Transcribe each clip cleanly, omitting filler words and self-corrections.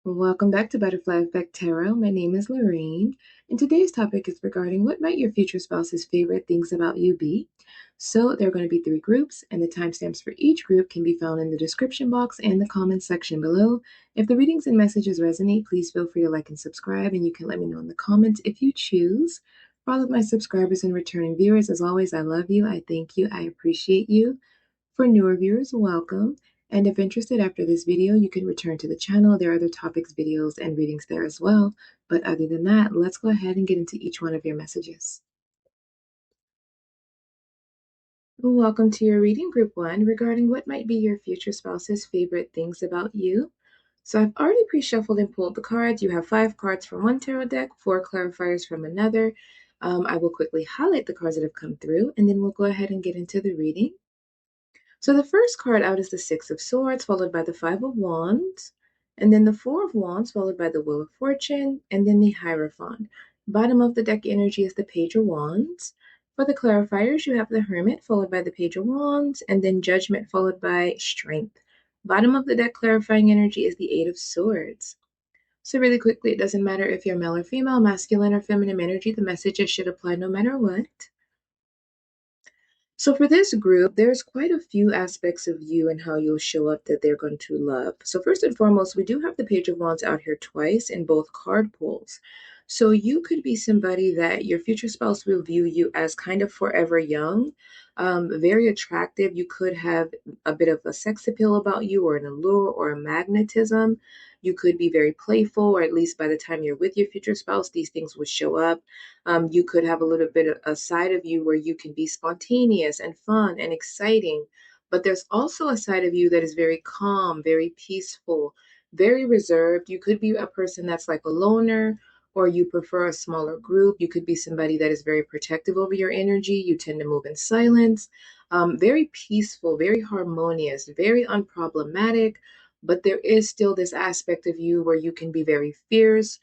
Welcome back to Butterfly Effect Tarot. My name is Lorraine, and today's topic is regarding what might your future spouse's favorite things about you be. So, there are going to be 3 groups, and the timestamps for each group can be found in the description box and the comments section below. If the readings and messages resonate, please feel free to like and subscribe, and you can let me know in the comments if you choose. For all of my subscribers and returning viewers, as always, I love you, I thank you, I appreciate you. For newer viewers, welcome. And if interested after this video, you can return to the channel. There are other topics, videos, and readings there as well. But other than that, let's go ahead and get into each one of your messages. Welcome to your reading, Group 1, regarding what might be your future spouse's favorite things about you. So I've already pre-shuffled and pulled the cards. You have 5 cards from one tarot deck, 4 clarifiers from another. I will quickly highlight the cards that have come through, and then we'll go ahead and get into the reading. So the first card out is the Six of Swords, followed by the Five of Wands, and then the Four of Wands, followed by the Wheel of Fortune, and then the Hierophant. Bottom of the deck energy is the Page of Wands. For the clarifiers, you have the Hermit, followed by the Page of Wands, and then Judgment, followed by Strength. Bottom of the deck clarifying energy is the Eight of Swords. So really quickly, it doesn't matter if you're male or female, masculine or feminine energy, the messages should apply no matter what. So for this group, there's quite a few aspects of you and how you'll show up that they're going to love. So first and foremost, we do have the Page of Wands out here twice in both card pulls. So you could be somebody that your future spouse will view you as kind of forever young, very attractive. You could have a bit of a sex appeal about you, or an allure, or a magnetism. You could be very playful, or at least by the time you're with your future spouse, these things would show up. You could have a little bit of a side of you where you can be spontaneous and fun and exciting, but there's also a side of you that is very calm, very peaceful, very reserved. You could be a person that's like a loner, or you prefer a smaller group. You could be somebody that is very protective over your energy. You tend to move in silence, very peaceful, very harmonious, very unproblematic. But there is still this aspect of you where you can be very fierce.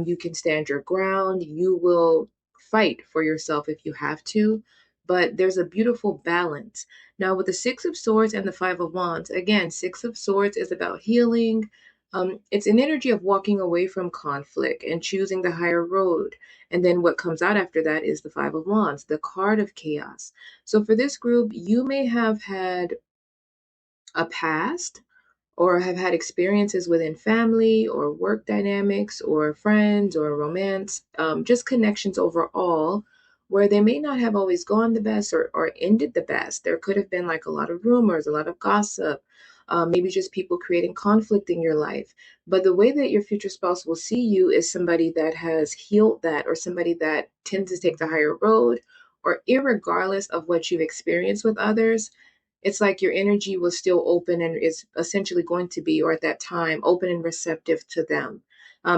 You can stand your ground. You will fight for yourself if you have to. But there's a beautiful balance. Now, with the Six of Swords and the Five of Wands, again, Six of Swords is about healing. It's an energy of walking away from conflict and choosing the higher road. And then what comes out after that is the Five of Wands, the card of chaos. So for this group, you may have had a past or have had experiences within family or work dynamics or friends or romance, just connections overall, where they may not have always gone the best or ended the best. There could have been like a lot of rumors, a lot of gossip, maybe just people creating conflict in your life. But the way that your future spouse will see you is somebody that has healed that, or somebody that tends to take the higher road, or irregardless of what you've experienced with others, it's like your energy was still open and is essentially going to be, or at that time, open and receptive to them.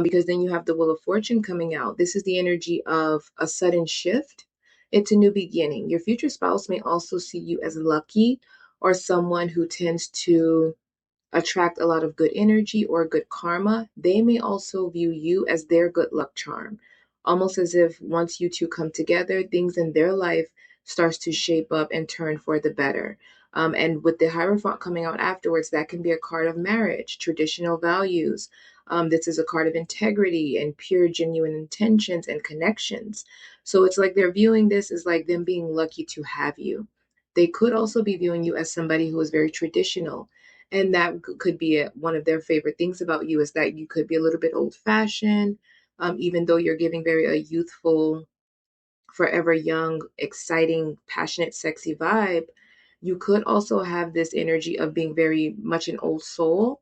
Because then you have the Wheel of Fortune coming out. This is the energy of a sudden shift. It's a new beginning. Your future spouse may also see you as lucky, or someone who tends to attract a lot of good energy or good karma. They may also view you as their good luck charm, almost as if once you two come together, things in their life starts to shape up and turn for the better. And with the Hierophant coming out afterwards, that can be a card of marriage, traditional values. This is a card of integrity and pure, genuine intentions and connections. So it's like they're viewing this as like them being lucky to have you. They could also be viewing you as somebody who is very traditional, and that could be one of their favorite things about you, is that you could be a little bit old fashioned, even though you're giving very a youthful, forever young, exciting, passionate, sexy vibe. You could also have this energy of being very much an old soul,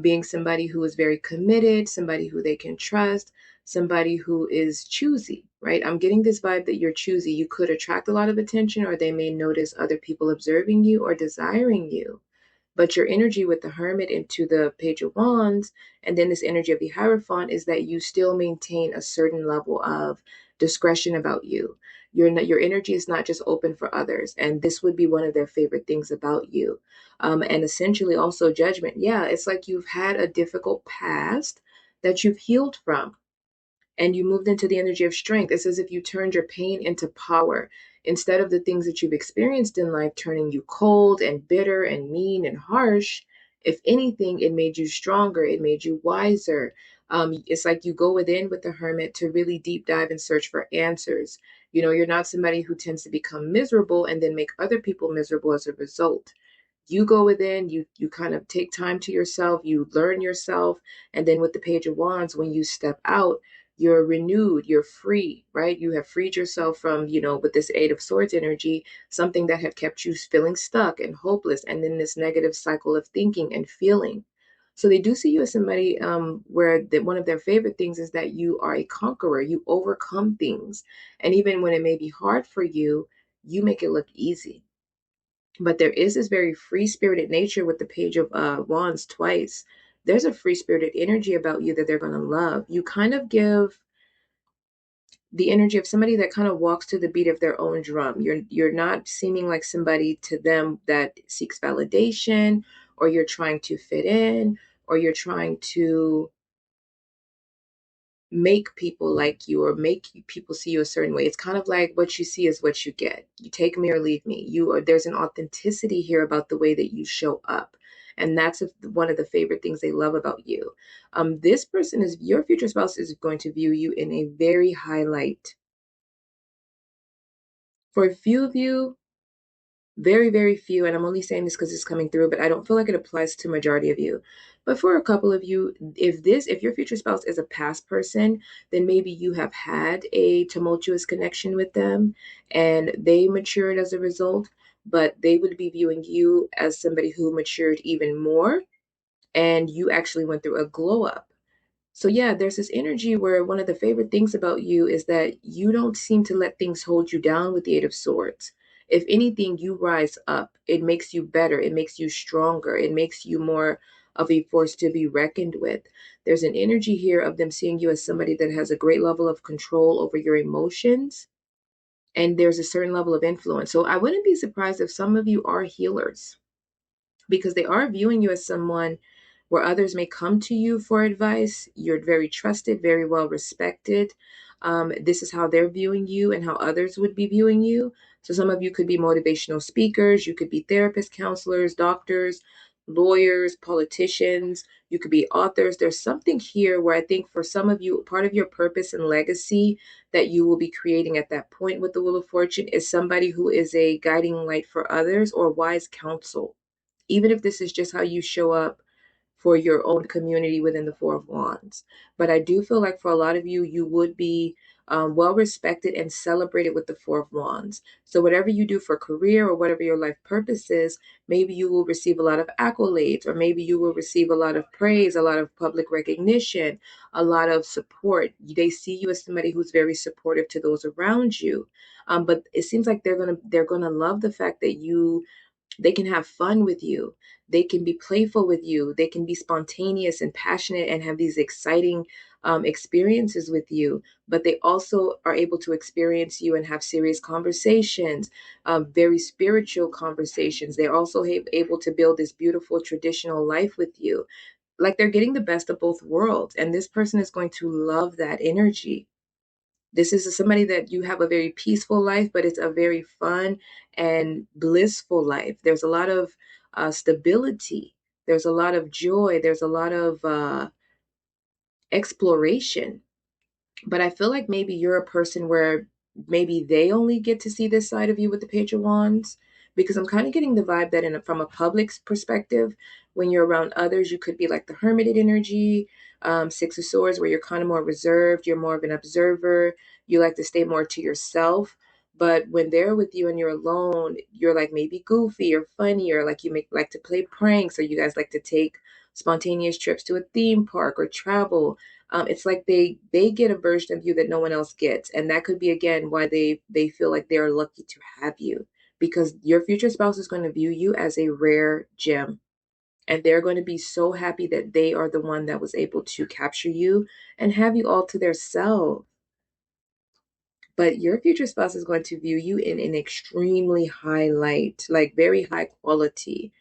being somebody who is very committed, somebody who they can trust, somebody who is choosy, right? I'm getting this vibe that you're choosy. You could attract a lot of attention, or they may notice other people observing you or desiring you. But your energy with the Hermit into the Page of Wands, and then this energy of the Hierophant, is that you still maintain a certain level of discretion about you. Your energy is not just open for others, and this would be one of their favorite things about you. And essentially also Judgment. Yeah, it's like you've had a difficult past that you've healed from, and you moved into the energy of strength. It's as if you turned your pain into power. Instead of the things that you've experienced in life turning you cold and bitter and mean and harsh, If anything, it made you stronger, it made you wiser. It's like you go within with the hermit to really deep dive and search for answers. You're not somebody who tends to become miserable and then make other people miserable as a result. You go within, you kind of take time to yourself, you learn yourself, and then with the Page of Wands, when you step out, you're renewed, you're free, right? You have freed yourself from, with this Eight of Swords energy, something that had kept you feeling stuck and hopeless, and then this negative cycle of thinking and feeling. So they do see you as somebody where one of their favorite things is that you are a conqueror. You overcome things, and even when it may be hard for you, you make it look easy. But there is this very free spirited nature with the Page of Wands twice. There's a free spirited energy about you that they're going to love. You kind of give the energy of somebody that kind of walks to the beat of their own drum. You're not seeming like somebody to them that seeks validation, or you're trying to fit in, or you're trying to make people like you or make people see you a certain way. It's kind of like what you see is what you get. You take me or leave me. There's an authenticity here about the way that you show up. And that's one of the favorite things they love about you. This person is your future spouse is going to view you in a very high light. For a few of you, very, very few, and I'm only saying this because it's coming through, but I don't feel like it applies to majority of you. But for a couple of you, if your future spouse is a past person, then maybe you have had a tumultuous connection with them and they matured as a result, but they would be viewing you as somebody who matured even more, and you actually went through a glow up. So yeah, there's this energy where one of the favorite things about you is that you don't seem to let things hold you down with the Eight of Swords. If anything, you rise up. It makes you better. It makes you stronger. It makes you more of a force to be reckoned with. There's an energy here of them seeing you as somebody that has a great level of control over your emotions. And there's a certain level of influence. So I wouldn't be surprised if some of you are healers, because they are viewing you as someone where others may come to you for advice. You're very trusted, very well respected. This is how they're viewing you and how others would be viewing you. So some of you could be motivational speakers. You could be therapists, counselors, doctors, lawyers, politicians. You could be authors. There's something here where I think for some of you, part of your purpose and legacy that you will be creating at that point with the Wheel of Fortune is somebody who is a guiding light for others or wise counsel, even if this is just how you show up for your own community within the Four of Wands. But I do feel like for a lot of you, you would be well respected and celebrated with the Four of Wands. So whatever you do for career or whatever your life purpose is, maybe you will receive a lot of accolades, or maybe you will receive a lot of praise, a lot of public recognition, a lot of support. They see you as somebody who's very supportive to those around you. But it seems like they're gonna love the fact that they can have fun with you. They can be playful with you. They can be spontaneous and passionate and have these exciting experiences with you. But they also are able to experience you and have serious conversations, very spiritual conversations. They're also able to build this beautiful traditional life with you. Like they're getting the best of both worlds. And this person is going to love that energy. This is somebody that you have a very peaceful life, but it's a very fun and blissful life. There's a lot of stability. There's a lot of joy. There's a lot of exploration. But I feel like maybe you're a person where maybe they only get to see this side of you with the Page of Wands, because I'm kind of getting the vibe that from a public perspective, when you're around others, you could be like the hermited energy, Six of Swords, where you're kind of more reserved, you're more of an observer, you like to stay more to yourself. But when they're with you and you're alone, you're like maybe goofy or funny, or like you like to play pranks, or you guys like to take spontaneous trips to a theme park or travel. It's like they get a version of you that no one else gets, and that could be again why they feel like they're lucky to have you, because your future spouse is going to view you as a rare gem, and they're going to be so happy that they are the one that was able to capture you and have you all to their self. But your future spouse is going to view you in an extremely high light, like very high quality,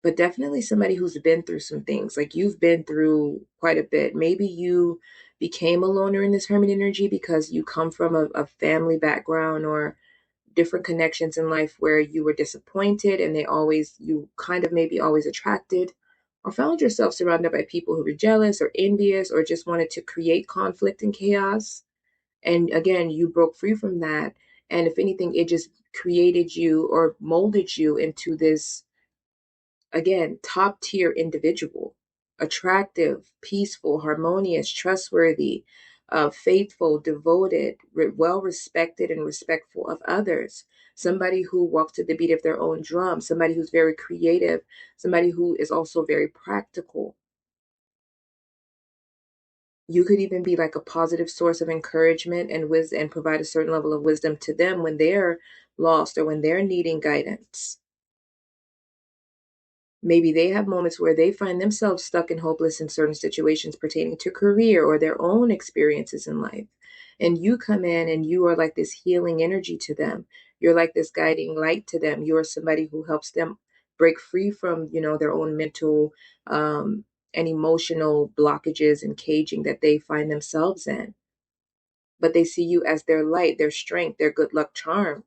but definitely somebody who's been through some things. Like you've been through quite a bit. Maybe you became a loner in this hermit energy because you come from a family background, or different connections in life where you were disappointed and you kind of maybe always attracted, or found yourself surrounded by people who were jealous or envious or just wanted to create conflict and chaos. And again, you broke free from that. And if anything, it just created you or molded you into this, again, top tier individual, attractive, peaceful, harmonious, trustworthy, faithful, devoted, well respected, and respectful of others. Somebody who walks to the beat of their own drum, somebody who's very creative, somebody who is also very practical. You could even be like a positive source of encouragement and wisdom and provide a certain level of wisdom to them when they're lost or when they're needing guidance. Maybe they have moments where they find themselves stuck and hopeless in certain situations pertaining to career or their own experiences in life. And you come in and you are like this healing energy to them. You're like this guiding light to them. You are somebody who helps them break free from, their own mental and emotional blockages and caging that they find themselves in. But they see you as their light, their strength, their good luck charm.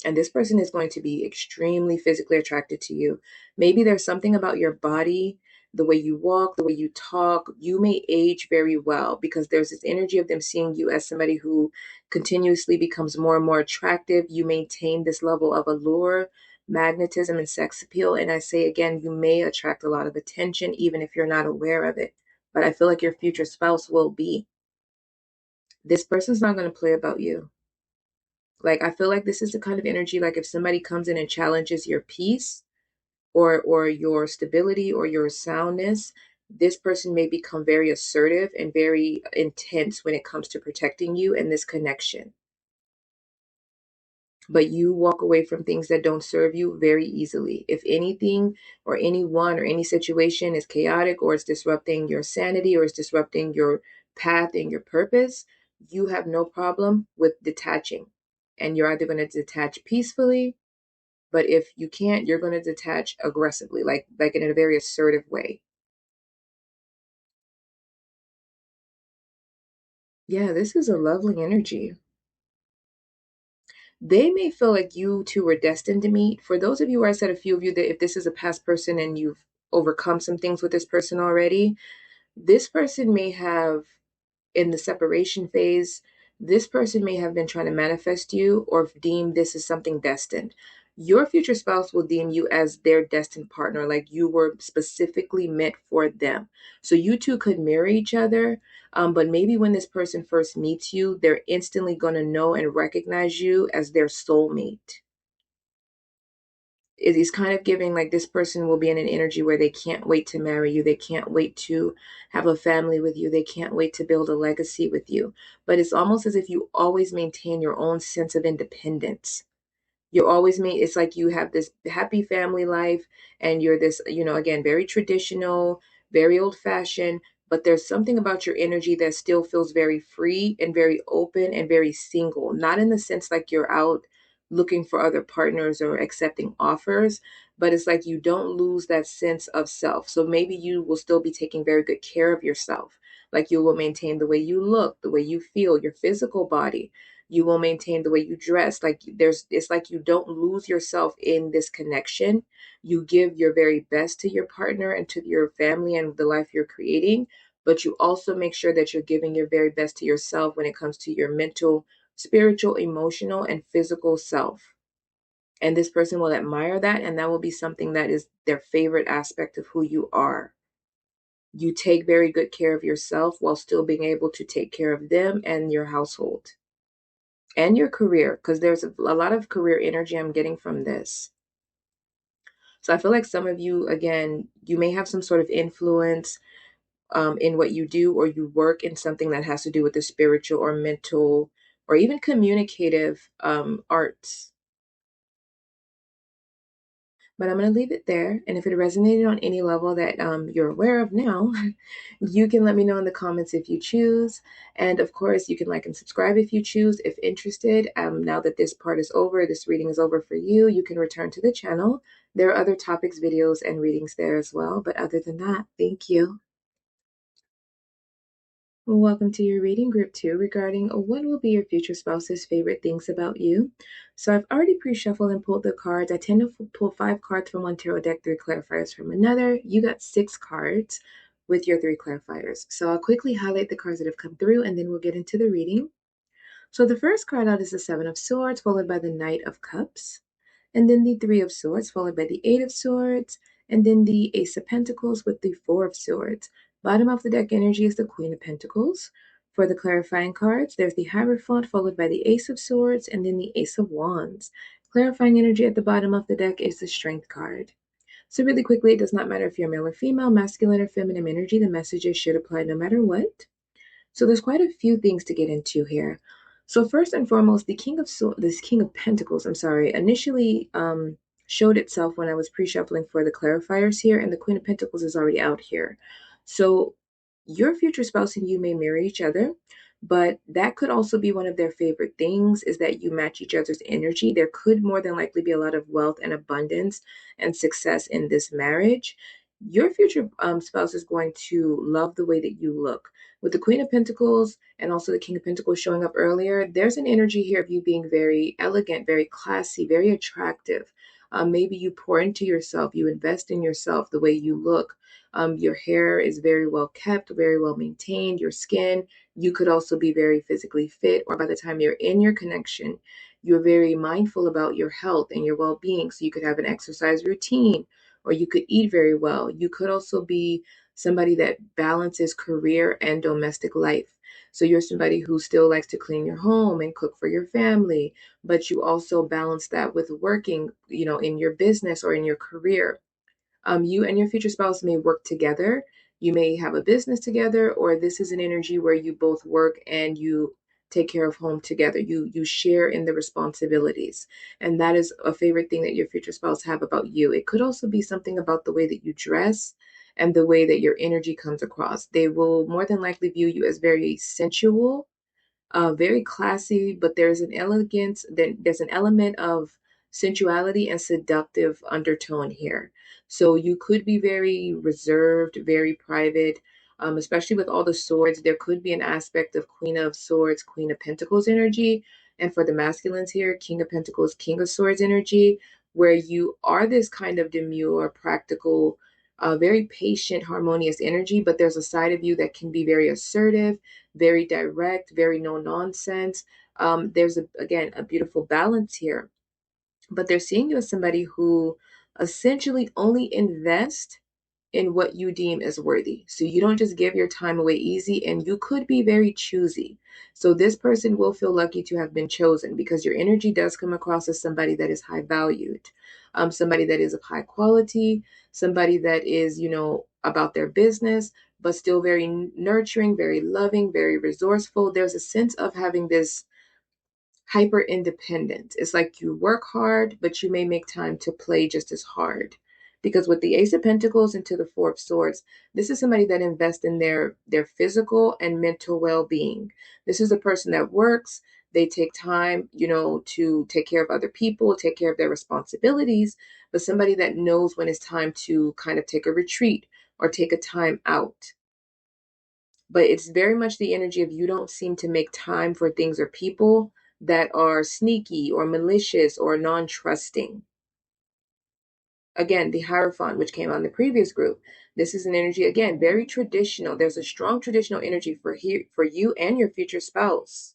And this person is going to be extremely physically attracted to you. Maybe there's something about your body, the way you walk, the way you talk. You may age very well because there's this energy of them seeing you as somebody who continuously becomes more and more attractive. You maintain this level of allure, magnetism, and sex appeal. And I say again, you may attract a lot of attention even if you're not aware of it. But I feel like your future spouse will be. This person's not going to play about you. Like, I feel like this is the kind of energy, like if somebody comes in and challenges your peace or your stability or your soundness, this person may become very assertive and very intense when it comes to protecting you and this connection. But you walk away from things that don't serve you very easily. If anything or anyone or any situation is chaotic or it's disrupting your sanity or it's disrupting your path and your purpose, you have no problem with detaching. And you're either going to detach peacefully, but if you can't, you're going to detach aggressively, like in a very assertive way. Yeah, this is a lovely energy. They may feel like you two were destined to meet. For those of you where I said a few of you that if this is a past person and you've overcome some things with this person already, this person may have in the separation phase, this person may have been trying to manifest you or deem this as something destined. Your future spouse will deem you as their destined partner, like you were specifically meant for them. So you two could marry each other, but maybe when this person first meets you, they're instantly going to know and recognize you as their soulmate. It is kind of giving like this person will be in an energy where they can't wait to marry you. They can't wait to have a family with you. They can't wait to build a legacy with you. But it's almost as if you always maintain your own sense of independence. You always meet, it's like you have this happy family life and you're this, again, very traditional, very old fashioned, but there's something about your energy that still feels very free and very open and very single. Not in the sense like you're out looking for other partners or accepting offers, but it's like you don't lose that sense of self. So maybe you will still be taking very good care of yourself. Like you will maintain the way you look, the way you feel, your physical body. You will maintain the way you dress. Like it's like you don't lose yourself in this connection. You give your very best to your partner and to your family and the life you're creating, but you also make sure that you're giving your very best to yourself when it comes to your mental, spiritual, emotional, and physical self. And this person will admire that, and that will be something that is their favorite aspect of who you are. You take very good care of yourself while still being able to take care of them and your household and your career, because there's a lot of career energy I'm getting from this. So I feel like some of you, again, you may have some sort of influence in what you do, or you work in something that has to do with the spiritual or mental or even communicative arts. But I'm going to leave it there. And if it resonated on any level that you're aware of now, you can let me know in the comments if you choose. And of course, you can like and subscribe if you choose. If interested, now that this part is over, this reading is over for you, you can return to the channel. There are other topics, videos, and readings there as well. But other than that, thank you. Welcome to your reading group 2 regarding what will be your future spouse's favorite things about you. So I've already pre-shuffled and pulled the cards. I tend to pull 5 cards from one tarot deck, 3 clarifiers from another. You got 6 cards with your 3 clarifiers. So I'll quickly highlight the cards that have come through and then we'll get into the reading. So the first card out is the Seven of Swords, followed by the Knight of Cups, and then the Three of Swords, followed by the Eight of Swords, and then the Ace of Pentacles with the Four of Swords. Bottom of the deck energy is the Queen of Pentacles. For the clarifying cards, there's the Hierophant, followed by the Ace of Swords, and then the Ace of Wands. Clarifying energy at the bottom of the deck is the Strength card. So really quickly, it does not matter if you're male or female, masculine or feminine energy, the messages should apply no matter what. So there's quite a few things to get into here. So first and foremost, this King of Pentacles, I'm sorry, initially showed itself when I was pre-shuffling for the clarifiers here, and the Queen of Pentacles is already out here. So your future spouse and you may marry each other, but that could also be one of their favorite things is that you match each other's energy. There could more than likely be a lot of wealth and abundance and success in this marriage. Your future spouse is going to love the way that you look. With the Queen of Pentacles and also the King of Pentacles showing up earlier, there's an energy here of you being very elegant, very classy, very attractive. Maybe you pour into yourself, you invest in yourself, the way you look. Your hair is very well kept, very well maintained. Your skin, you could also be very physically fit, or by the time you're in your connection, you're very mindful about your health and your well being. So you could have an exercise routine, or you could eat very well. You could also be somebody that balances career and domestic life. So you're somebody who still likes to clean your home and cook for your family, but you also balance that with working, in your business or in your career. You and your future spouse may work together. You may have a business together, or this is an energy where you both work and you take care of home together. You share in the responsibilities. And that is a favorite thing that your future spouse have about you. It could also be something about the way that you dress and the way that your energy comes across. They will more than likely view you as very sensual, very classy, but there's an elegance, there's an element of sensuality and seductive undertone here. So you could be very reserved, very private, especially with all the swords. There could be an aspect of Queen of Swords, Queen of Pentacles energy. And for the masculines here, King of Pentacles, King of Swords energy, where you are this kind of demure, practical, very patient, harmonious energy, but there's a side of you that can be very assertive, very direct, very no nonsense. There's again a beautiful balance here, but they're seeing you as somebody who essentially only invests in what you deem as worthy. So you don't just give your time away easy, and you could be very choosy. So this person will feel lucky to have been chosen because your energy does come across as somebody that is high valued, somebody that is of high quality, somebody that is, about their business, but still very nurturing, very loving, very resourceful. There's a sense of having this hyper independent. It's like you work hard, but you may make time to play just as hard. Because with the Ace of Pentacles into the Four of Swords, this is somebody that invests in their physical and mental well-being. This is a person that works, they take time, to take care of other people, take care of their responsibilities, but somebody that knows when it's time to kind of take a retreat or take a time out. But it's very much the energy of you don't seem to make time for things or people that are sneaky or malicious or non-trusting. Again, the Hierophant, which came on the previous group, this is an energy, again, very traditional. There's a strong traditional energy for you and your future spouse.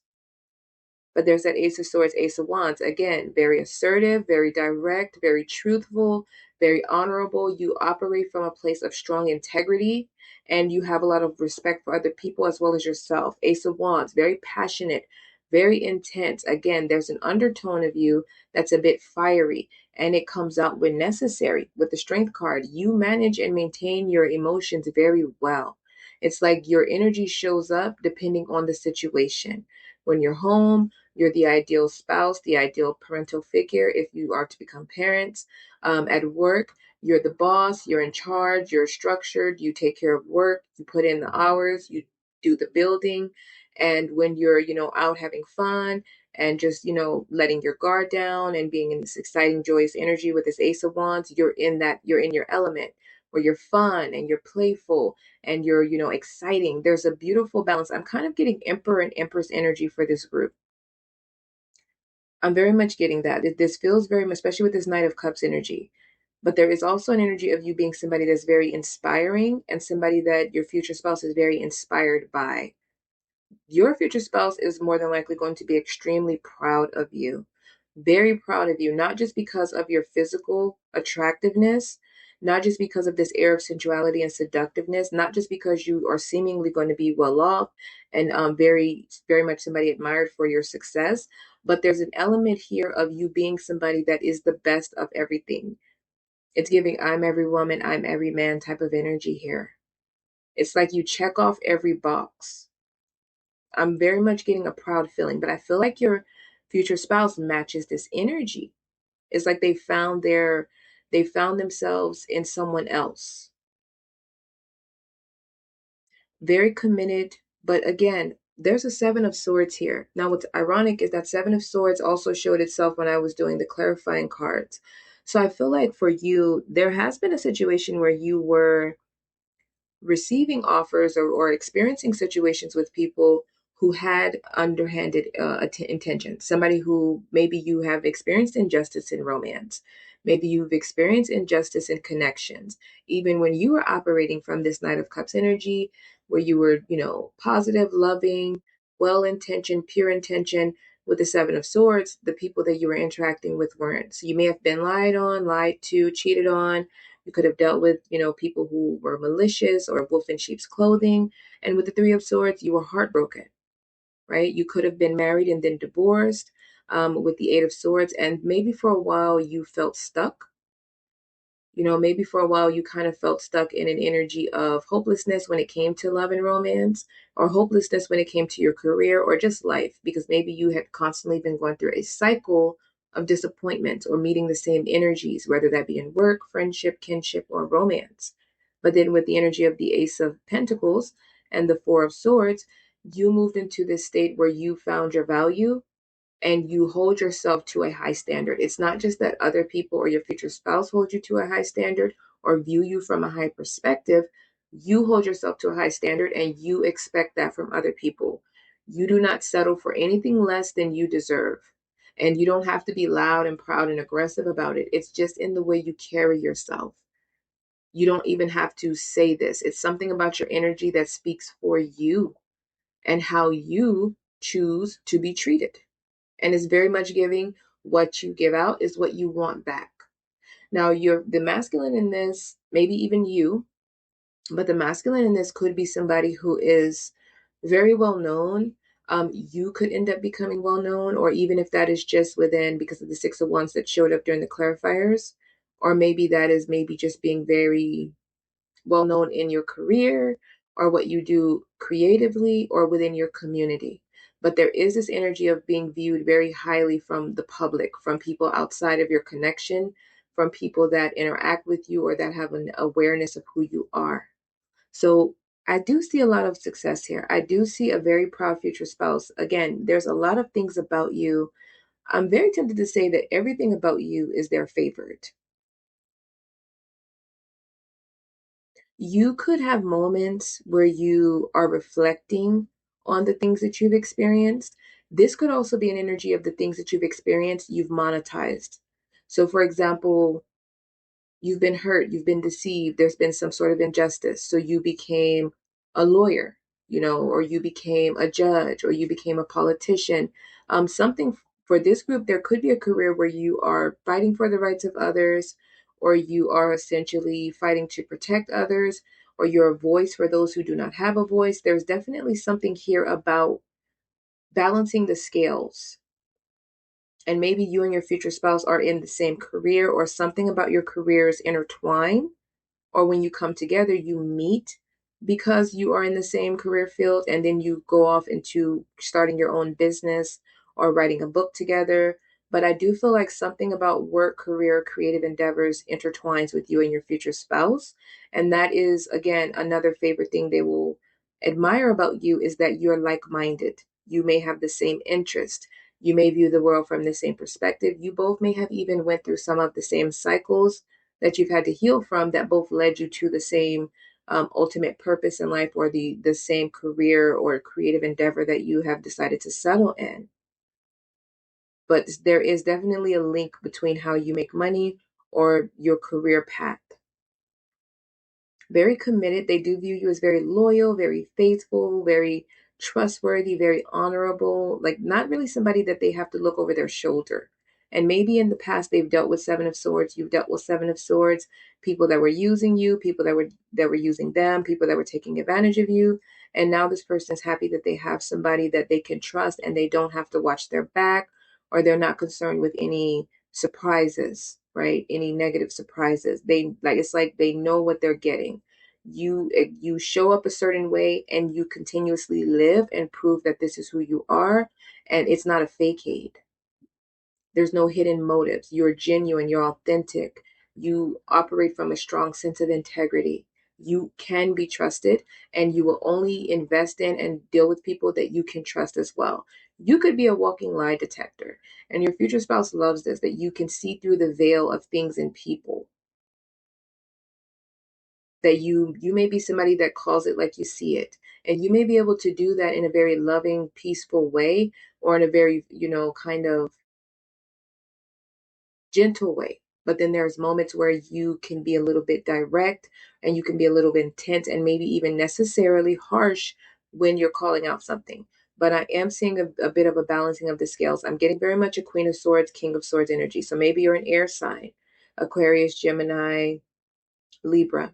But there's that Ace of Swords, Ace of Wands. Again, very assertive, very direct, very truthful, very honorable. You operate from a place of strong integrity, and you have a lot of respect for other people as well as yourself. Ace of Wands, very passionate, very intense. Again, there's an undertone of you that's a bit fiery, and it comes out when necessary. With the Strength card, you manage and maintain your emotions very well. It's like your energy shows up depending on the situation. When you're home, you're the ideal spouse, the ideal parental figure if you are to become parents. At work, you're the boss, you're in charge, you're structured, you take care of work, you put in the hours, you do the building. And when you're, out having fun and just, letting your guard down and being in this exciting, joyous energy with this Ace of Wands, you're in your element. where you're fun and you're playful and you're, exciting. There's a beautiful balance. I'm kind of getting Emperor and Empress energy for this group. I'm very much getting that. This feels very much, especially with this Knight of Cups energy. But there is also an energy of you being somebody that's very inspiring and somebody that your future spouse is very inspired by. Your future spouse is more than likely going to be extremely proud of you, very proud of you, not just because of your physical attractiveness, not just because of this air of sensuality and seductiveness, not just because you are seemingly going to be well off and very, very much somebody admired for your success, but there's an element here of you being somebody that is the best of everything. It's giving I'm every woman, I'm every man type of energy here. It's like you check off every box. I'm very much getting a proud feeling, but I feel like your future spouse matches this energy. It's like they found themselves in someone else. Very committed, but again, there's a seven of swords here. Now what's ironic is that seven of swords also showed itself when I was doing the clarifying cards. So I feel like for you, there has been a situation where you were receiving offers or experiencing situations with people who had underhanded intentions. Somebody who maybe you have experienced injustice in romance. Maybe you've experienced injustice in connections. Even when you were operating from this Knight of Cups energy, where you were, positive, loving, well intentioned, pure intention. With the Seven of Swords, the people that you were interacting with weren't. So you may have been lied on, lied to, cheated on. You could have dealt with, people who were malicious or wolf in sheep's clothing. And with the Three of Swords, you were heartbroken, right? You could have been married and then divorced with the Eight of Swords. And maybe for a while you felt stuck. Maybe for a while you kind of felt stuck in an energy of hopelessness when it came to love and romance, or hopelessness when it came to your career or just life, because maybe you had constantly been going through a cycle of disappointment or meeting the same energies, whether that be in work, friendship, kinship, or romance. But then with the energy of the Ace of Pentacles and the Four of Swords, you moved into this state where you found your value and you hold yourself to a high standard. It's not just that other people or your future spouse hold you to a high standard or view you from a high perspective. You hold yourself to a high standard and you expect that from other people. You do not settle for anything less than you deserve. And you don't have to be loud and proud and aggressive about it. It's just in the way you carry yourself. You don't even have to say this. It's something about your energy that speaks for you and how you choose to be treated. And it's very much giving what you give out is what you want back. Now, you're the masculine in this, maybe even you, but the masculine in this could be somebody who is very well known. You could end up becoming well known, or even if that is just within because of the Six of Wands that showed up during the clarifiers, or maybe that is maybe just being very well known in your career or what you do creatively or within your community. But there is this energy of being viewed very highly from the public, from people outside of your connection, from people that interact with you or that have an awareness of who you are. So I do see a lot of success here. I do see a very proud future spouse. Again, there's a lot of things about you. I'm very tempted to say that everything about you is their favorite. You could have moments where you are reflecting on the things that you've experienced. This could also be an energy of the things that you've experienced, you've monetized. So, for example, you've been hurt, you've been deceived, there's been some sort of injustice. So you became a lawyer, or you became a judge, or you became a politician. Something for this group, there could be a career where you are fighting for the rights of others, or you are essentially fighting to protect others, or you're a voice for those who do not have a voice. There's definitely something here about balancing the scales. And maybe you and your future spouse are in the same career, or something about your careers intertwine, or when you come together, you meet because you are in the same career field, and then you go off into starting your own business or writing a book together. But I do feel like something about work, career, creative endeavors intertwines with you and your future spouse. And that is, again, another favorite thing they will admire about you is that you're like-minded. You may have the same interest. You may view the world from the same perspective. You both may have even went through some of the same cycles that you've had to heal from that both led you to the same ultimate purpose in life, or the same career or creative endeavor that you have decided to settle in. But there is definitely a link between how you make money or your career path. Very committed. They do view you as very loyal, very faithful, very trustworthy, very honorable, like not really somebody that they have to look over their shoulder. And maybe in the past they've dealt with Seven of Swords, you've dealt with Seven of Swords, people that were using you, people that were using them, people that were taking advantage of you. And now this person is happy that they have somebody that they can trust and they don't have to watch their back, or they're not concerned with any surprises, right? Any negative surprises. They like it's like they know what they're getting. You show up a certain way and you continuously live and prove that this is who you are, and it's not a facade. There's no hidden motives. You're genuine, you're authentic. You operate from a strong sense of integrity. You can be trusted, and you will only invest in and deal with people that you can trust as well. You could be a walking lie detector, and your future spouse loves this, that you can see through the veil of things and people. That you may be somebody that calls it like you see it, and you may be able to do that in a very loving, peaceful way, or in a very, kind of gentle way. But then there's moments where you can be a little bit direct, and you can be a little bit intense, and maybe even necessarily harsh when you're calling out something. But I am seeing a bit of a balancing of the scales. I'm getting very much a Queen of Swords, King of Swords energy. So maybe you're an air sign, Aquarius, Gemini, Libra,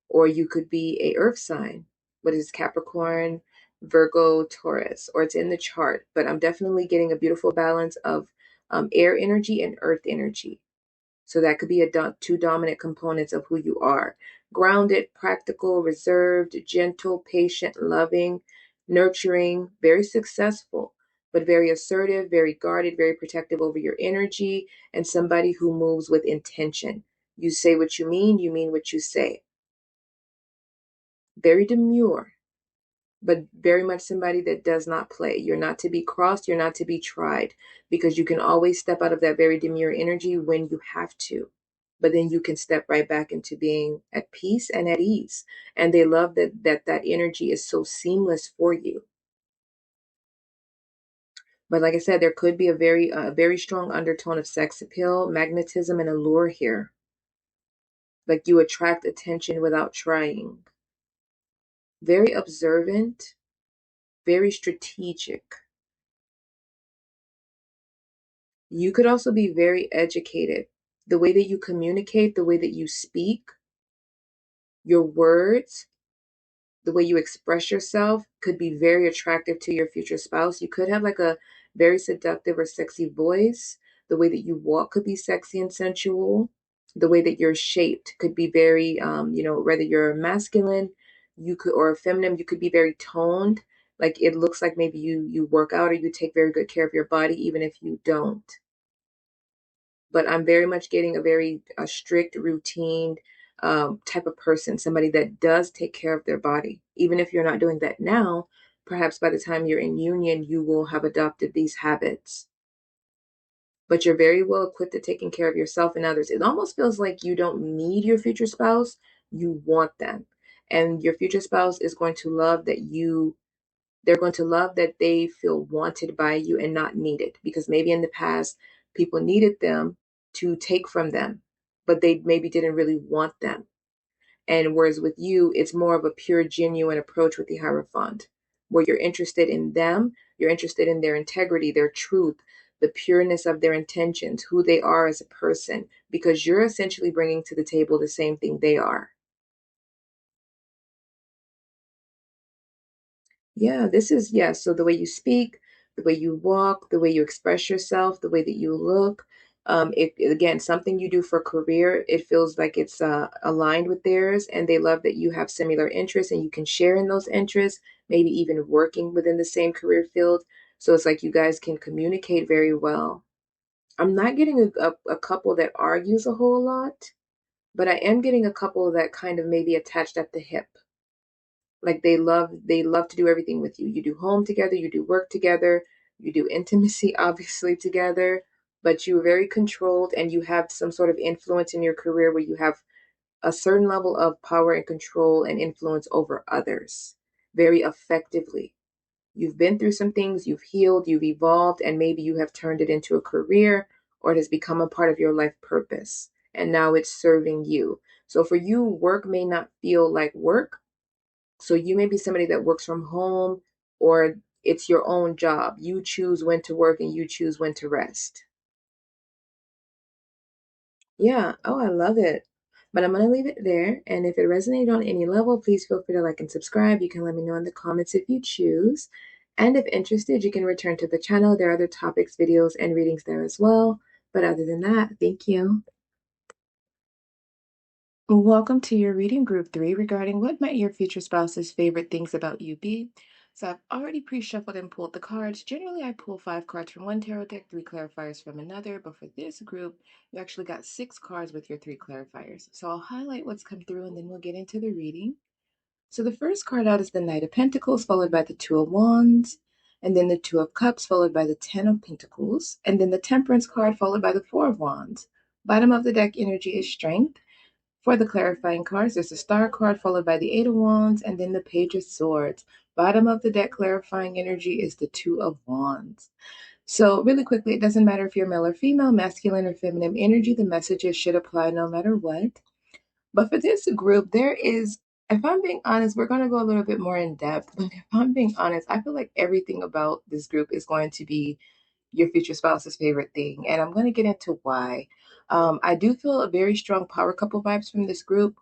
or you could be a earth sign. What is Capricorn, Virgo, Taurus, or it's in the chart. But I'm definitely getting a beautiful balance of air energy and earth energy. So that could be two dominant components of who you are. Grounded, practical, reserved, gentle, patient, loving, nurturing, very successful, but very assertive, very guarded, very protective over your energy, and somebody who moves with intention. You say what you mean what you say. Very demure, but very much somebody that does not play. You're not to be crossed, you're not to be tried, because you can always step out of that very demure energy when you have to. But then you can step right back into being at peace and at ease. And they love that energy is so seamless for you. But like I said, there could be a very strong undertone of sex appeal, magnetism, and allure here. Like you attract attention without trying. Very observant, very strategic. You could also be very educated. The way that you communicate, the way that you speak, your words, the way you express yourself could be very attractive to your future spouse. You could have like a very seductive or sexy voice. The way that you walk could be sexy and sensual. The way that you're shaped could be very, whether you're masculine, you could, or feminine, you could be very toned. Like it looks like maybe you work out or you take very good care of your body, even if you don't. But I'm very much getting a strict routine type of person, somebody that does take care of their body. Even if you're not doing that now, perhaps by the time you're in union, you will have adopted these habits. But you're very well equipped at taking care of yourself and others. It almost feels like you don't need your future spouse, you want them. And your future spouse is going to love that they're going to love that they feel wanted by you and not needed, because maybe in the past people needed them to take from them, but they maybe didn't really want them. And whereas with you, it's more of a pure, genuine approach with the Hierophant, where you're interested in them, you're interested in their integrity, their truth, the pureness of their intentions, who they are as a person, because you're essentially bringing to the table the same thing they are. Yeah, so the way you speak, the way you walk, the way you express yourself, the way that you look, again, something you do for career, it feels like it's aligned with theirs, and they love that you have similar interests and you can share in those interests, maybe even working within the same career field. So it's like you guys can communicate very well. I'm not getting a couple that argues a whole lot, but I am getting a couple that kind of maybe attached at the hip. Like they love to do everything with you. You do home together, you do work together, you do intimacy obviously together. but you're very controlled and you have some sort of influence in your career where you have a certain level of power and control and influence over others very effectively. You've been through some things, you've healed, you've evolved, and maybe you have turned it into a career or it has become a part of your life purpose. And now it's serving you. So for you, work may not feel like work. So you may be somebody that works from home or it's your own job. You choose when to work and you choose when to rest. Yeah. Oh, I love it. But I'm going to leave it there. And if it resonated on any level, please feel free to like and subscribe. You can let me know in the comments if you choose. And if interested, you can return to the channel. There are other topics, videos, and readings there as well. But other than that, thank you. Welcome to your reading group 3 regarding what might your future spouse's favorite things about you be. So I've already pre-shuffled and pulled the cards. Generally, I pull 5 cards from one tarot deck, 3 clarifiers from another, but for this group, you actually got 6 cards with your 3 clarifiers. So I'll highlight what's come through and then we'll get into the reading. So the first card out is the Knight of Pentacles, followed by the Two of Wands, and then the Two of Cups, followed by the Ten of Pentacles, and then the Temperance card, followed by the Four of Wands. Bottom of the deck energy is Strength. For the clarifying cards, there's a Star card followed by the Eight of Wands and then the Page of Swords. Bottom of the deck clarifying energy is the Two of Wands. So really quickly, it doesn't matter if you're male or female, masculine or feminine energy, the messages should apply no matter what. But for this group, there is, if I'm being honest, we're going to go a little bit more in depth. But if I'm being honest, I feel like everything about this group is going to be your future spouse's favorite thing. And I'm going to get into why. I do feel a very strong power couple vibes from this group.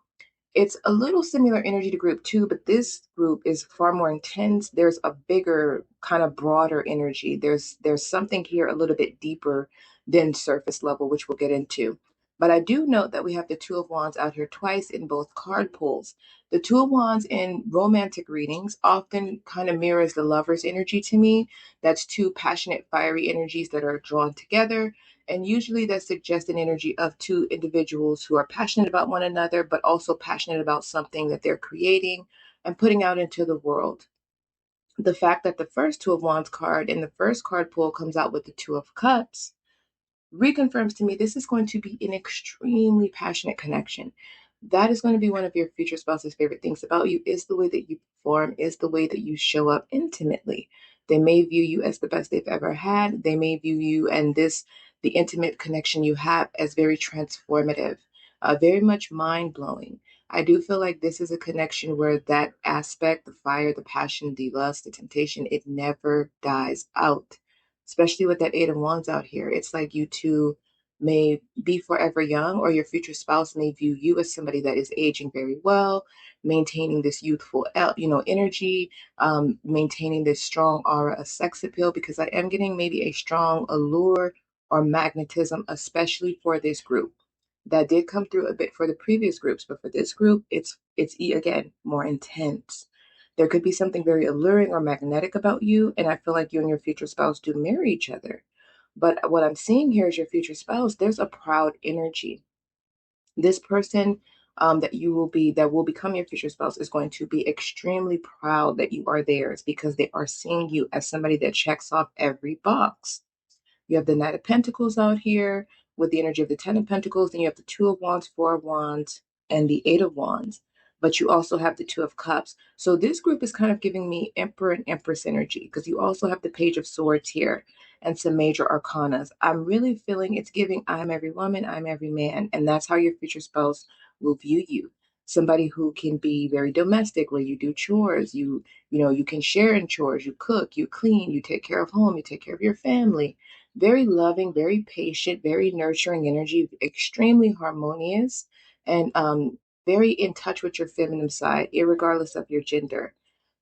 It's a little similar energy to group 2, but this group is far more intense. There's a bigger, kind of broader energy. There's something here a little bit deeper than surface level, which we'll get into. But I do note that we have the Two of Wands out here twice in both card pulls. The Two of Wands in romantic readings often kind of mirrors the Lover's energy to me. That's two passionate, fiery energies that are drawn together. And usually that suggests an energy of two individuals who are passionate about one another, but also passionate about something that they're creating and putting out into the world. The fact that the first Two of Wands card in the first card pull comes out with the Two of Cups reconfirms to me this is going to be an extremely passionate connection. That is going to be one of your future spouse's favorite things about you is the way that you perform, is the way that you show up intimately. They may view you as the best they've ever had. They may view you and the intimate connection you have as very transformative, very much mind blowing. I do feel like this is a connection where that aspect, the fire, the passion, the lust, the temptation, it never dies out, especially with that Eight of Wands out here. It's like you two may be forever young, or your future spouse may view you as somebody that is aging very well, maintaining this youthful, energy, maintaining this strong aura of sex appeal, because I am getting maybe a strong allure or magnetism, especially for this group. That did come through a bit for the previous groups, but for this group, it's again more intense. There could be something very alluring or magnetic about you, and I feel like you and your future spouse do marry each other. But what I'm seeing here is your future spouse, there's a proud energy. This person that will become your future spouse is going to be extremely proud that you are theirs because they are seeing you as somebody that checks off every box. You have the Knight of Pentacles out here with the energy of the Ten of Pentacles. Then you have the Two of Wands, Four of Wands, and the Eight of Wands. But you also have the Two of Cups. So this group is kind of giving me Emperor and Empress energy because you also have the Page of Swords here and some major arcanas. I'm really feeling it's giving I'm every woman, I'm every man. And that's how your future spouse will view you. Somebody who can be very domestic, where you do chores, you can share in chores, you cook, you clean, you take care of home, you take care of your family. Very loving, very patient, very nurturing energy, extremely harmonious, and very in touch with your feminine side, irregardless of your gender.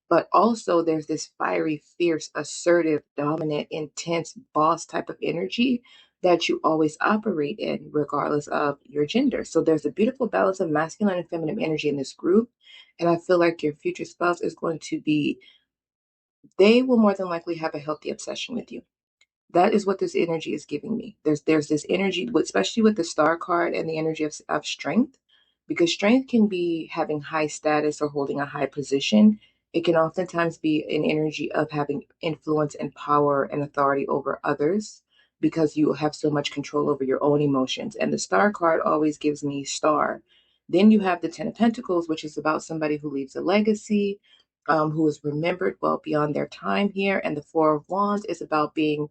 But also, there's this fiery, fierce, assertive, dominant, intense boss type of energy that you always operate in, regardless of your gender. So there's a beautiful balance of masculine and feminine energy in this group. And I feel like your future spouse is going to be, they will more than likely have a healthy obsession with you. That is what this energy is giving me. There's this energy, especially with the Star card and the energy of strength, because strength can be having high status or holding a high position. It can oftentimes be an energy of having influence and power and authority over others. because you have so much control over your own emotions. And the star card always gives me star. Then you have the Ten of Pentacles, which is about somebody who leaves a legacy, who is remembered well beyond their time here. And the Four of Wands is about being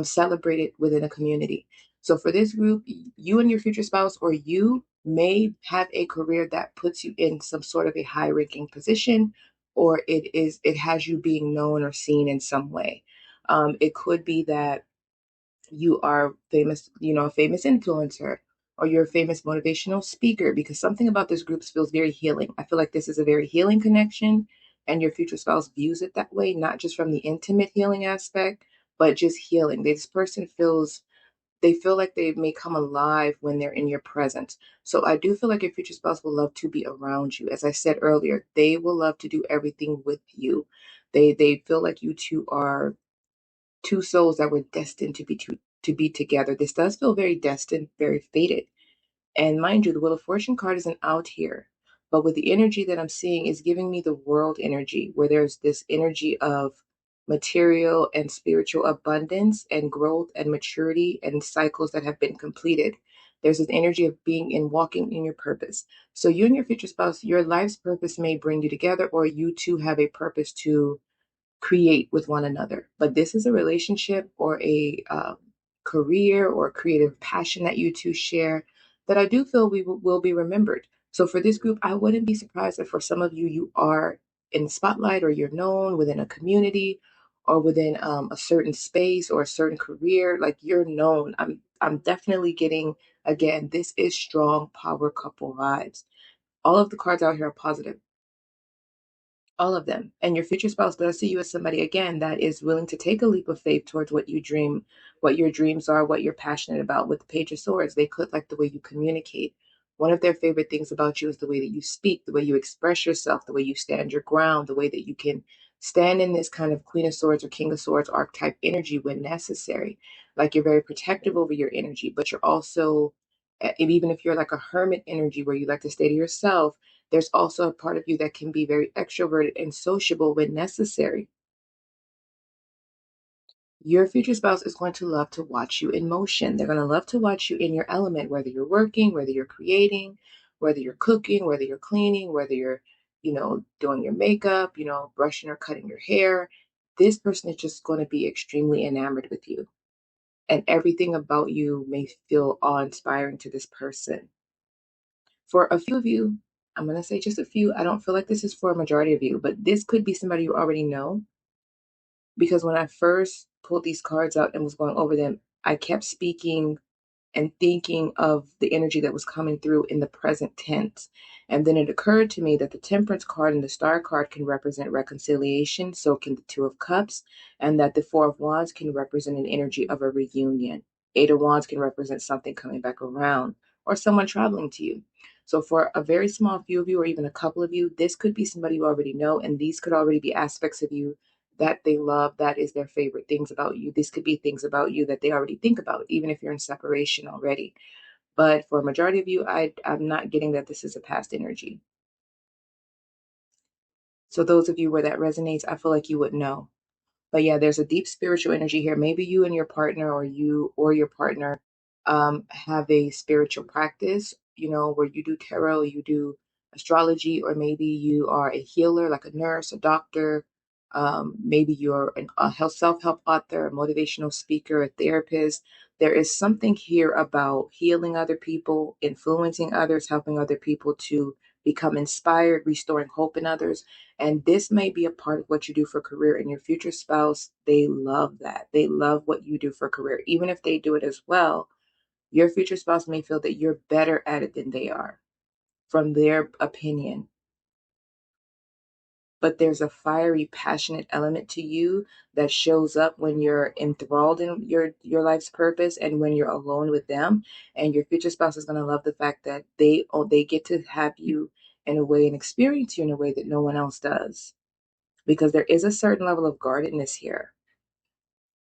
celebrated within a community. So for this group, you and your future spouse, or you may have a career that puts you in some sort of a high ranking position, or it has you being known or seen in some way. It could be that you are famous, a famous influencer, or you're a famous motivational speaker, because something about this group feels very healing. I feel like this is a very healing connection, and your future spouse views it that way, not just from the intimate healing aspect, but just healing. This person they feel like they may come alive when they're in your presence. So I do feel like your future spouse will love to be around you. As I said earlier, they will love to do everything with you. They feel like you two are two souls that were destined to be together. This does feel very destined, very fated. And mind you, the Wheel of Fortune card isn't out here. But with the energy that I'm seeing is giving me the world energy, where there's this energy of material and spiritual abundance and growth and maturity and cycles that have been completed. There's this energy of being and walking in your purpose. So you and your future spouse, your life's purpose may bring you together, or you two have a purpose to create with one another. But this is a relationship or a career or creative passion that you two share that I do feel will be remembered. So for this group, I wouldn't be surprised if for some of you, you are in the spotlight, or you're known within a community, or within a certain space or a certain career. Like, you're known. I'm definitely getting, again, this is strong power couple vibes. All of the cards out here are positive, all of them. And your future spouse does see you as somebody, again, that is willing to take a leap of faith towards what you dream, what your dreams are, what you're passionate about. With the Page of Swords, they could like the way you communicate. One of their favorite things about you is the way that you speak, the way you express yourself, the way you stand your ground, the way that you can stand in this kind of Queen of Swords or King of Swords archetype energy when necessary. Like, you're very protective over your energy, but you're also, even if you're like a hermit energy where you like to stay to yourself, there's also a part of you that can be very extroverted and sociable when necessary. Your future spouse is going to love to watch you in motion. They're going to love to watch you in your element, whether you're working, whether you're creating, whether you're cooking, whether you're cleaning, whether you're, doing your makeup, brushing or cutting your hair. This person is just going to be extremely enamored with you. And everything about you may feel awe-inspiring to this person. For a few of you, I'm going to say just a few. I don't feel like this is for a majority of you, but this could be somebody you already know. Because when I first pulled these cards out and was going over them, I kept speaking and thinking of the energy that was coming through in the present tense. And then it occurred to me that the Temperance card and the Star card can represent reconciliation, so can the Two of Cups, and that the Four of Wands can represent an energy of a reunion. Eight of Wands can represent something coming back around, or someone traveling to you. So for a very small few of you, or even a couple of you, this could be somebody you already know, and these could already be aspects of you that they love, that is their favorite things about you. This could be things about you that they already think about, even if you're in separation already. But for a majority of you, I'm not getting that this is a past energy. So those of you where that resonates, I feel like you would know. But yeah, there's a deep spiritual energy here. Maybe you and your partner, or you or your partner, have a spiritual practice, where you do tarot, you do astrology, or maybe you are a healer, like a nurse, a doctor. Maybe you're a self-help author, a motivational speaker, a therapist. There is something here about healing other people, influencing others, helping other people to become inspired, restoring hope in others. And this may be a part of what you do for career, and your future spouse, they love that. They love what you do for career. Even if they do it as well, your future spouse may feel that you're better at it than they are, from their opinion. But there's a fiery, passionate element to you that shows up when you're enthralled in your life's purpose, and when you're alone with them. And your future spouse is going to love the fact that they get to have you in a way and experience you in a way that no one else does, because there is a certain level of guardedness here,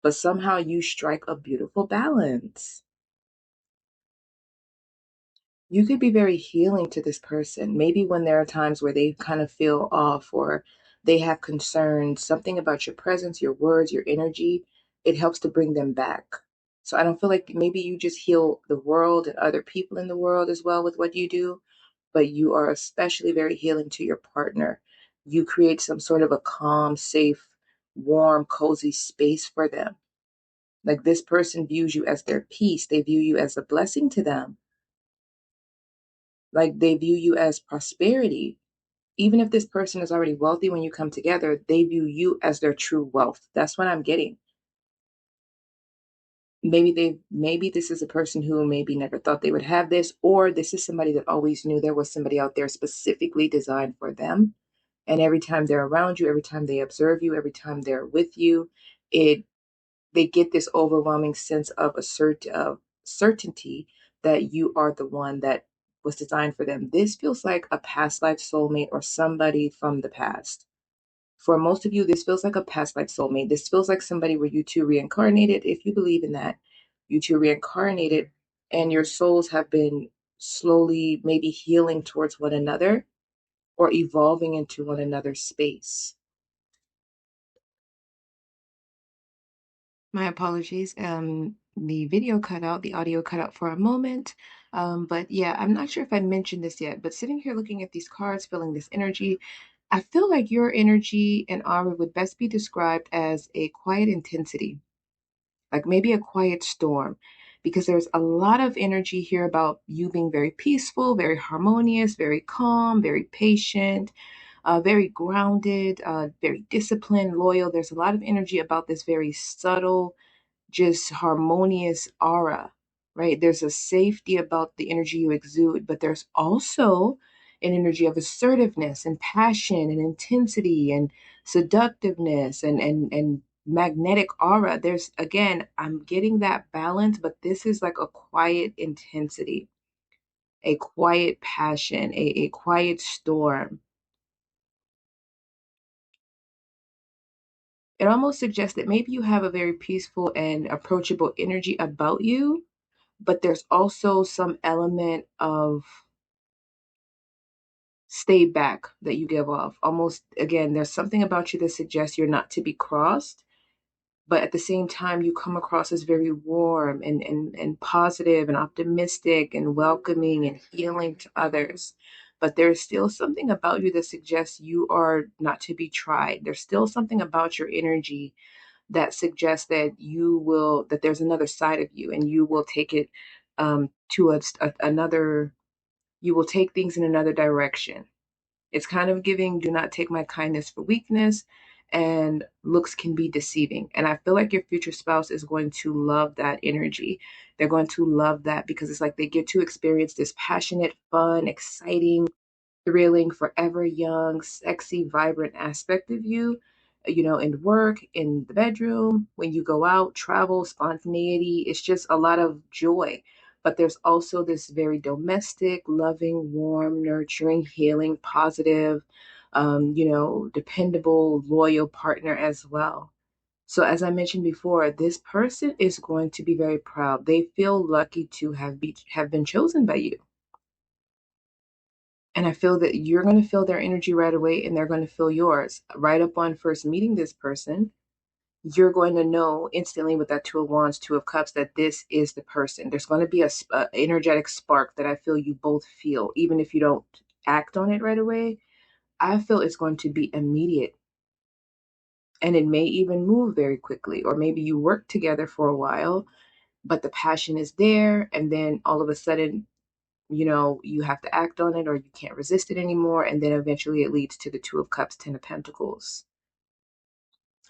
but somehow you strike a beautiful balance. You could be very healing to this person. Maybe when there are times where they kind of feel off, or they have concerns, something about your presence, your words, your energy, it helps to bring them back. So I don't feel like maybe you just heal the world and other people in the world as well with what you do, but you are especially very healing to your partner. You create some sort of a calm, safe, warm, cozy space for them. Like this person views you as their peace. They view you as a blessing to them. Like they view you as prosperity. Even if this person is already wealthy when you come together, they view you as their true wealth. That's what I'm getting. Maybe this is a person who maybe never thought they would have this, or this is somebody that always knew there was somebody out there specifically designed for them. And every time they're around you, every time they observe you, every time they're with you, it they get this overwhelming sense of certainty that you are the one that was designed for them. This feels like a past life soulmate or somebody from the past. For most of you, this feels like a past life soulmate. This feels like somebody where you two reincarnated. If you believe in that, you two reincarnated and your souls have been slowly maybe healing towards one another or evolving into one another's space. My apologies. The video cut out, the audio cut out for a moment. But yeah, I'm not sure if I mentioned this yet, but sitting here looking at these cards, feeling this energy, I feel like your energy and aura would best be described as a quiet intensity, like maybe a quiet storm, because there's a lot of energy here about you being very peaceful, very harmonious, very calm, very patient, very grounded, very disciplined, loyal. There's a lot of energy about this very subtle, just harmonious aura, right? There's a safety about the energy you exude, but there's also an energy of assertiveness and passion and intensity and seductiveness and magnetic aura. There's again, I'm getting that balance, but this is like a quiet intensity, a quiet passion, a quiet storm. It almost suggests that maybe you have a very peaceful and approachable energy about you, but there's also some element of stay back that you give off. Almost, again, there's something about you that suggests you're not to be crossed, but at the same time, you come across as very warm and positive and optimistic and welcoming and healing to others. But there's still something about you that suggests you are not to be tried. There's still something about your energy that suggests that that there's another side of you and you will take it to another, you will take things in another direction. It's kind of giving, do not take my kindness for weakness, and looks can be deceiving. And I feel like your future spouse is going to love that energy. They're going to love that because it's like they get to experience this passionate, fun, exciting, thrilling, forever young, sexy, vibrant aspect of you, in work, in the bedroom, when you go out, travel, spontaneity. It's just a lot of joy. But there's also this very domestic, loving, warm, nurturing, healing, positive, dependable, loyal partner as well. So as I mentioned before, this person is going to be very proud. They feel lucky to have been chosen by you. And I feel that you're going to feel their energy right away and they're going to feel yours. Right up on first meeting this person, you're going to know instantly with that Two of Wands, Two of Cups, that this is the person. There's going to be a energetic spark that I feel you both feel, even if you don't act on it right away. I feel it's going to be immediate and it may even move very quickly. Or maybe you work together for a while, but the passion is there. And then all of a sudden, you have to act on it or you can't resist it anymore. And then eventually it leads to the Two of Cups, Ten of Pentacles.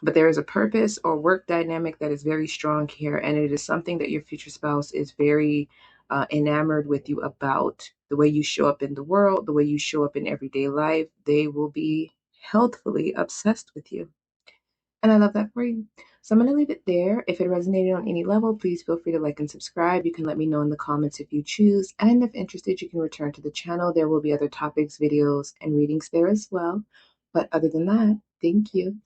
But there is a purpose or work dynamic that is very strong here. And it is something that your future spouse is very enamored with you about. The way you show up in the world, the way you show up in everyday life, they will be healthfully obsessed with you. And I love that for you. So I'm going to leave it there. If it resonated on any level, please feel free to like and subscribe. You can let me know in the comments if you choose. And if interested, you can return to the channel. There will be other topics, videos, and readings there as well. But other than that, thank you.